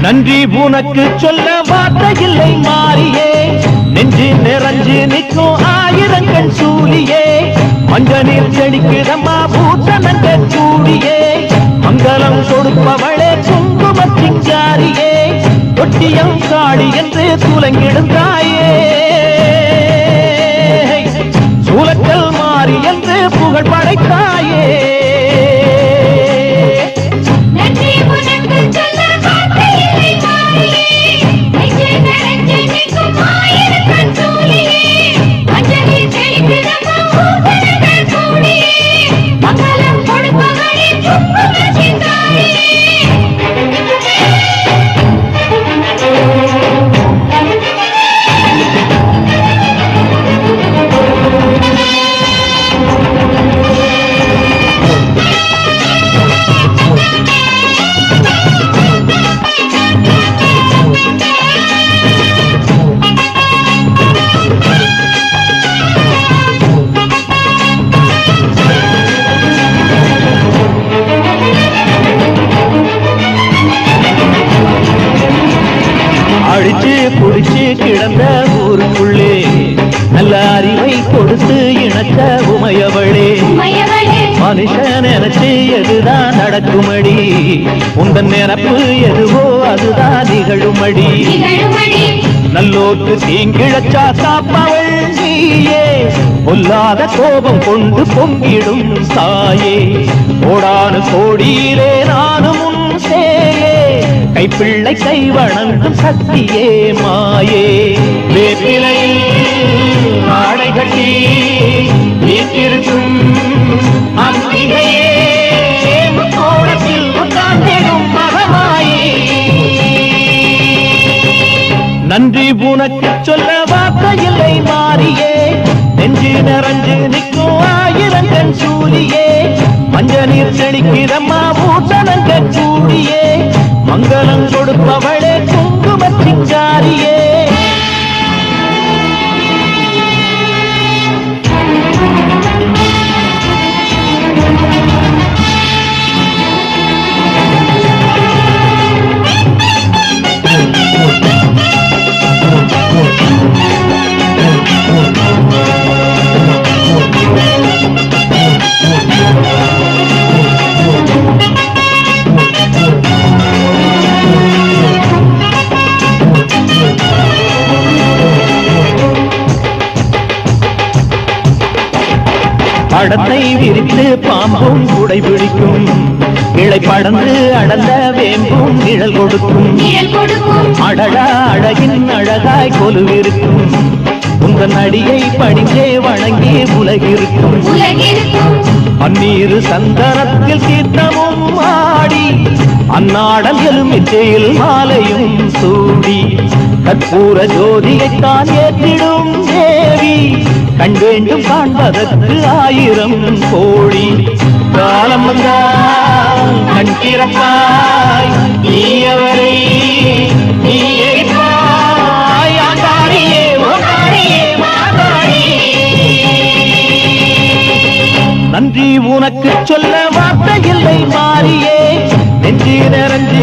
நன்றி உனக்கு சொல்ல வார்த்தை இல்லை மாறியே, நெஞ்சு நிறைஞ்சு நிற்கும் ஆயிரங்கள் சூழியே, மஞ்ச நீர் செடிக்குதம்மா பூசணங்க சூடியே, மங்களம் கொடுப்பவளே குங்கும சிங்காரியே, தொட்டியம் காடி என்று துலங்கிடும் தாயே, சூலக்கல் மாறி என்று புகழ் படைத்தாயே. அடிச்சு குடிச்சு கிடந்த ஊருக்குள்ளே நல்ல அறிவை கொடுத்து இணக்க உமையவளே, மனுஷன் நினைச்சு எதுதான் நடக்குமடி, உந்தன் நினைப்பு எதுவோ அதுதான் நிகழுமடி, நல்லோட்டு தீங்கிழச்சா காப்பவள் நீயே, பொல்லாத கோபம் கொண்டு பொங்கிடும் தாயே, கோடானு கோடியிலே நானும் உன் சேயே, கைப்பிள்ளை கை வணங்கும் சக்தியே மாயே, வேப்பிலை ஆடை கட்டி வீட்டிருக்கும் அம்பிகையே, கோடத்தில் உட்கார்ந்திடும் மகமாயே. நன்றி உனக்கு சொல்ல வார்த்தை இல்லை மாறியே, நெஞ்சு நிறைஞ்சு நிற்கும் ஆயிரங்கன் சூழியே, மஞ்ச நீர் செடிக்குதம்மா பூசணங்க சூடியே, மங்களம் கொடுப்பவளே குங்கும சிங்காரியே. படத்தை விரித்து பாம்பும் குடை பிடிக்கும், இழை படந்து அடந்த வேம்பும் நிழல் கொடுக்கும், அடடா அழகின் அழகாய் கொலுவிருக்கும், உங்கள் அடியை பணிந்தே வணங்கி உலகிருக்கும், பன்னீரு சந்தனத்தில் தீர்த்தமும் ஆடி, அந்நாடல் எலுமிச்சையில் மாலையும் சூடி, கற்பூர ஜோதியைத்தான் ஏற்றிடும் தேவி, கண் வேண்டும் காண்பதற்கு ஆயிரம் கோடி, காலம் வந்தால் கண் திறப்பாய் நீயவரை நீ எரிப்பாய், ஆண்டாரியே ஓண்டாரியே மாதாரியே. நன்றி உனக்கு சொல்ல வார்த்தை இல்லை மாறியே, நெஞ்சு நிறைஞ்சு